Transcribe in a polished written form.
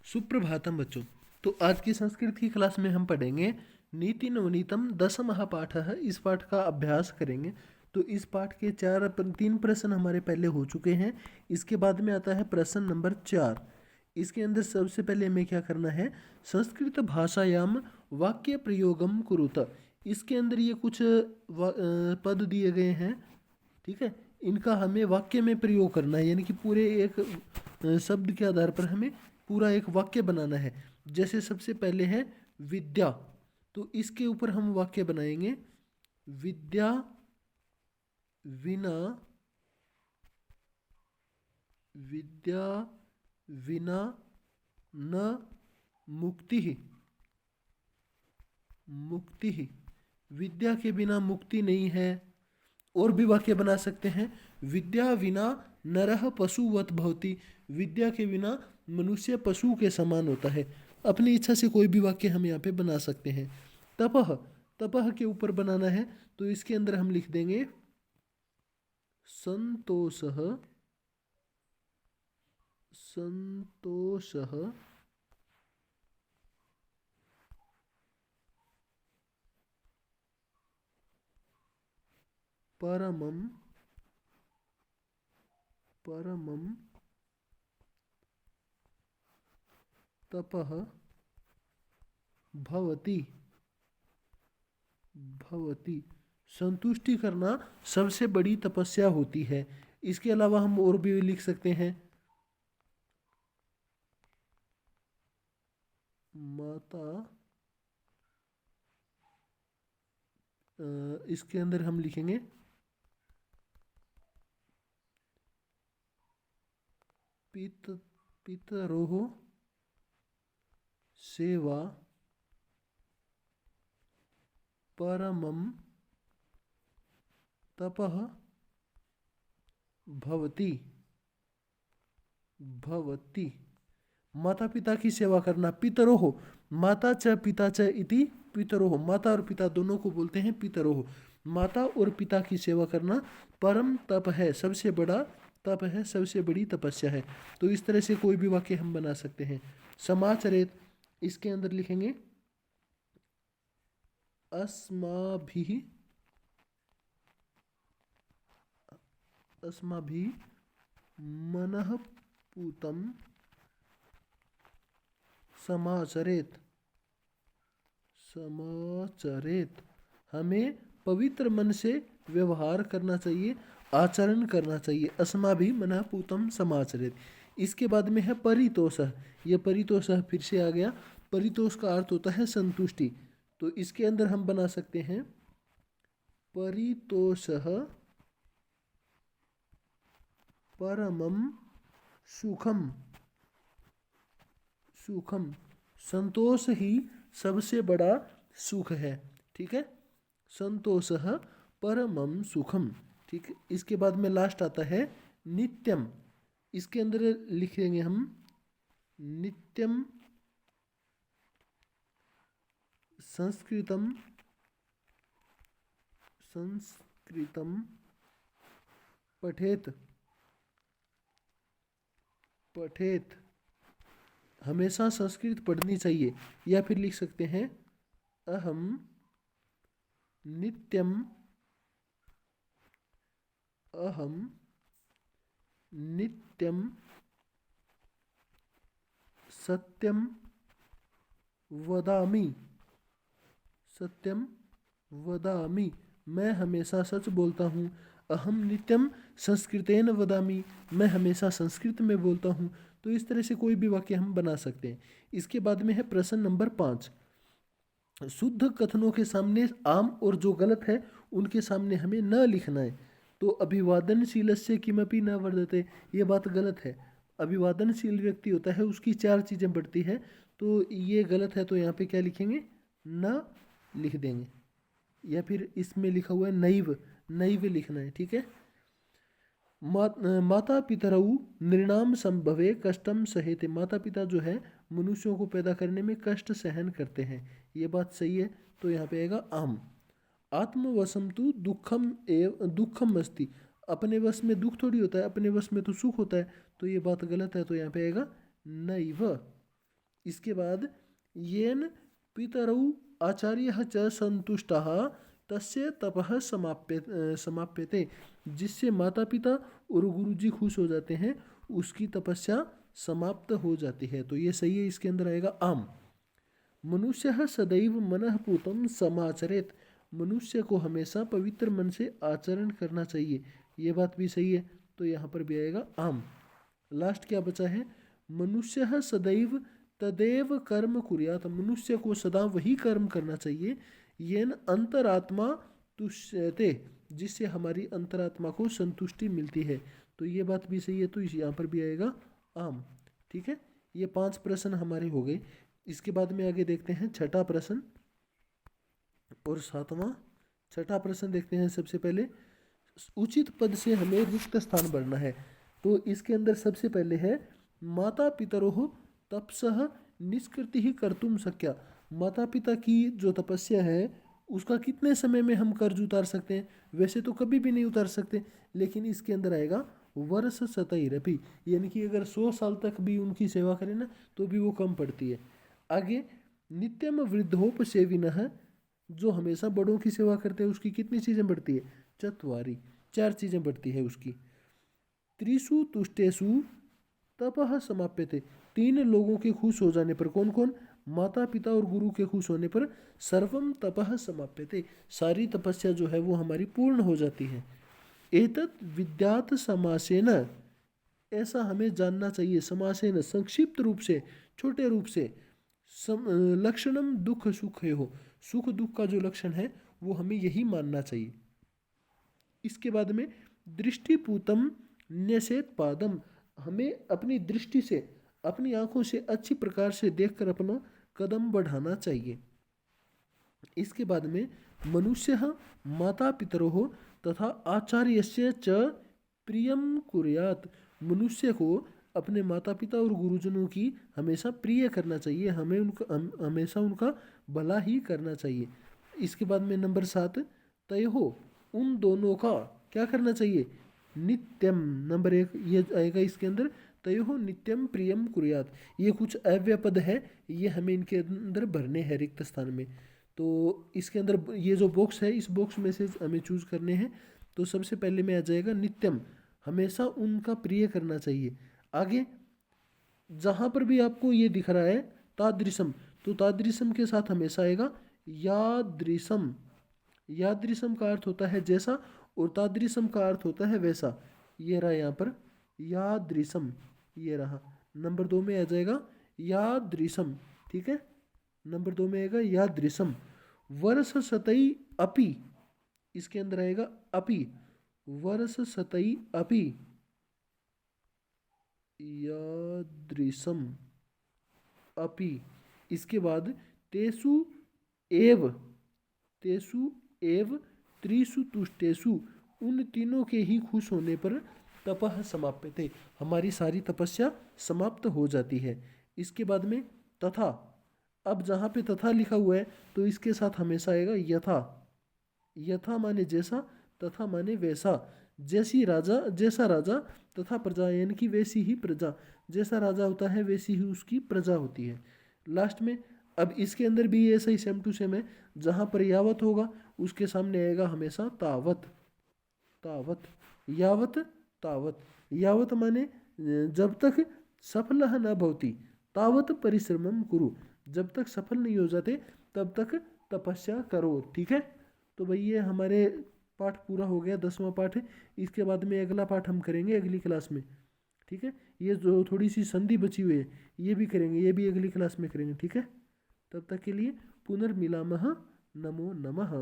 सुप्रभातम बच्चों। तो आज की संस्कृत की क्लास में हम पढ़ेंगे नीति नवनीतम दशमः पाठः। इस पाठ का अभ्यास करेंगे। तो इस पाठ के तीन प्रश्न हमारे पहले हो चुके हैं। इसके बाद में आता है प्रश्न नंबर 4। इसके अंदर सबसे पहले हमें क्या करना है, संस्कृत भाषायाम वाक्य प्रयोगम कुरुत। इसके अंदर ये कुछ पद दिए गए हैं, ठीक है। इनका हमें वाक्य में प्रयोग करना है, यानी कि पूरे एक शब्द के आधार पर हमें पूरा एक वाक्य बनाना है। जैसे सबसे पहले है विद्या, तो इसके ऊपर हम वाक्य बनाएंगे, विद्या विना, विद्या विना न मुक्ति, मुक्ति, विद्या के बिना मुक्ति नहीं है। और भी वाक्य बना सकते हैं, विद्या विना नरः पशुवत भवति, विद्या के बिना मनुष्य पशु के समान होता है। अपनी इच्छा से कोई भी वाक्य हम यहाँ पे बना सकते हैं। तपह, तपह के ऊपर बनाना है, तो इसके अंदर हम लिख देंगे संतोषः, संतोषः परमं, परमं तपः भवति, भवति। संतुष्टि करना सबसे बड़ी तपस्या होती है। इसके अलावा हम और भी लिख सकते हैं, माता, इसके अंदर हम लिखेंगे पितरोः सेवा परमं तपः भवति, भवति। माता पिता की सेवा करना, पितरोः, माता च पिता च इति पितरोः, माता और पिता दोनों को बोलते हैं पितरोः। माता और पिता की सेवा करना परम तप है, सबसे बड़ा तप है, सबसे बड़ी तपस्या है। तो इस तरह से कोई भी वाक्य हम बना सकते हैं। समाचरेत, इसके अंदर लिखेंगे अस्माभिः, अस्माभिः मनः पूतं समाचरेत, समाचरेत। हमें पवित्र मन से व्यवहार करना चाहिए, आचरण करना चाहिए। अस्माभिः मनः पूतं समाचरेत। इसके बाद में है परितोषः। यह परितोषः फिर से आ गया। परितोष का अर्थ होता है संतुष्टि। तो इसके अंदर हम बना सकते हैं परितोषः परमं सुखम, सुखम। संतोष ही सबसे बड़ा सुख है, ठीक है। संतोषः परमं सुखम, ठीक है। इसके बाद में लास्ट आता है नित्यम। इसके अंदर लिखेंगे हम नित्यम संस्कृतम, संस्कृतम पठेत, पठेत। हमेशा संस्कृत पढ़नी चाहिए। या फिर लिख सकते हैं अहम नित्यम, अहम नित्यम सत्यम वदामि, सत्यम वदामि। मैं हमेशा सच बोलता हूँ। अहम नित्यम संस्कृतेन वदामि, मैं हमेशा संस्कृत में बोलता हूँ। तो इस तरह से कोई भी वाक्य हम बना सकते हैं। इसके बाद में है प्रश्न नंबर 5। शुद्ध कथनों के सामने आम और जो गलत है उनके सामने हमें न लिखना है। तो अभिवादनशीलस्य किमपि न वर्धते, ये बात गलत है। अभिवादनशील व्यक्ति होता है, उसकी 4 चीज़ें बढ़ती है, तो ये गलत है। तो यहाँ पे क्या लिखेंगे, न लिख देंगे। या फिर इसमें लिखा हुआ है नैव, नैव लिखना है, ठीक है। माता पितरौ नृणाम संभवे कष्टम सहेते, माता पिता जो है मनुष्यों को पैदा करने में कष्ट सहन करते हैं, ये बात सही है। तो यहाँ पे आएगा आम। आत्मवशम तु दुखम एव दुखम अस्ति, अपने वश में दुख थोड़ी होता है, अपने वश में तो सुख होता है। तो ये बात गलत है। तो यहाँ पे आएगा नैव। इसके बाद येन पितरौ आचार्यः च संतुष्टाः तस्य तपः समाप्यते, जिससे माता पिता और गुरु जी खुश हो जाते हैं उसकी तपस्या समाप्त हो जाती है। तो ये सही है, इसके अंदर आएगा आम। मनुष्य सदैव मनः पूतं समाचरेत, मनुष्य को हमेशा पवित्र मन से आचरण करना चाहिए, ये बात भी सही है। तो यहाँ पर भी आएगा आम। लास्ट क्या बचा है, मनुष्य सदैव तदेव कर्म कुर्यात, मनुष्य को सदा वही कर्म करना चाहिए येन अंतरात्मा तुष्यते, जिससे हमारी अंतरात्मा को संतुष्टि मिलती है। तो ये बात भी सही है, तो यहाँ पर भी आएगा आम। ठीक है, ये 5 प्रश्न हमारे हो गए। इसके बाद में आगे देखते हैं छठा प्रश्न और सातवां। छठा प्रश्न देखते हैं सबसे पहले, उचित पद से हमें रिक्त स्थान भरना है। तो इसके अंदर सबसे पहले है माता पितरोः तपसः निष्कृतिः कर्तुं शक्या, माता पिता की जो तपस्या है उसका कितने समय में हम कर्ज उतार सकते हैं। वैसे तो कभी भी नहीं उतार सकते, लेकिन इसके अंदर आएगा वर्ष शतैरपि, यानी कि अगर 100 साल तक भी उनकी सेवा करें ना तो भी वो कम पड़ती है। आगे नित्यम वृद्धोपसेविनः, जो हमेशा बड़ों की सेवा करते हैं उसकी कितनी चीज़ें बढ़ती है, चत्वारि, 4 चीज़ें बढ़ती है उसकी। त्रिषु तुष्टेषु तपः समाप्यते, 3 लोगों के खुश हो जाने पर, कौन कौन, माता पिता और गुरु के खुश होने पर सर्वम तपः समाप्यते, सारी तपस्या जो है वो हमारी पूर्ण हो जाती है। एतत् विद्यात् समासेन, ऐसा हमें जानना चाहिए, समासेन संक्षिप्त रूप से, छोटे रूप से। लक्षणम दुख सुख हो, सुख दुख का जो लक्षण है वो हमें यही मानना चाहिए। इसके बाद में दृष्टिपूतम न्यसेत पादम, हमें अपनी दृष्टि से, अपनी आंखों से अच्छी प्रकार से देखकर अपना कदम बढ़ाना चाहिए। इसके बाद में मनुष्य माता पितरोः तथा आचार्यस्य च प्रियम कुर्यात्, मनुष्य को अपने माता पिता और गुरुजनों की हमेशा प्रिय करना चाहिए, हमें हमेशा उनका भला ही करना चाहिए। इसके बाद में नंबर 7, तयोः, उन दोनों का क्या करना चाहिए, नित्यम, नंबर 1 ये आएगा इसके अंदर, तयोः नित्यम प्रियम कुर्यात्। ये कुछ अव्यय पद है, ये हमें इनके अंदर भरने हैं रिक्त स्थान में। तो इसके अंदर ये जो बॉक्स है, इस बॉक्स में से हमें चूज करने हैं। तो सबसे पहले में आ जाएगा नित्यम, हमेशा उनका प्रिय करना चाहिए। आगे जहाँ पर भी आपको ये दिख रहा है तादृशम, तो तादृशम के साथ हमेशा आएगा यादृशम, यादृशम का अर्थ होता है जैसा और तादृशम का अर्थ होता है वैसा। ये रहा यहाँ पर यादृशम, ये रहा। नंबर 2 में आ जाएगा यादृशम, ठीक है, नंबर 2 में आएगा यादृशम। वर्ष सतई अपि, इसके अंदर आएगा अपि, वर्ष सतई अपि यादृशम अपि। इसके बाद तेसु एव, तेसु एव त्रिषु तुष्टेषु, उन तीनों के ही खुश होने पर तपः समाप्यते, हमारी सारी तपस्या समाप्त हो जाती है। इसके बाद में तथा, अब जहाँ पे तथा लिखा हुआ है तो इसके साथ हमेशा आएगा यथा, यथा माने जैसा, तथा माने वैसा, जैसी राजा, जैसा राजा तथा प्रजा, यानी कि वैसी ही प्रजा, जैसा राजा होता है वैसी ही उसकी प्रजा होती है। लास्ट में अब इसके अंदर भी ऐसा ही सेम टू सेम है, जहाँ पर यावत होगा उसके सामने आएगा हमेशा तावत, तावत, यावत तावत। यावत माने जब तक सफल न भवति तावत परिश्रमम कुरु, जब तक सफल नहीं हो जाते तब तक तपस्या करो। ठीक है, तो भाई ये हमारे पाठ पूरा हो गया, 10वां पाठ है। इसके बाद में अगला पाठ हम करेंगे अगली क्लास में। ठीक है, ये जो थोड़ी सी संधि बची हुई है ये भी करेंगे, ये भी अगली क्लास में करेंगे। ठीक है, तब तक के लिए पुनर्मिलामः, नमो नमः।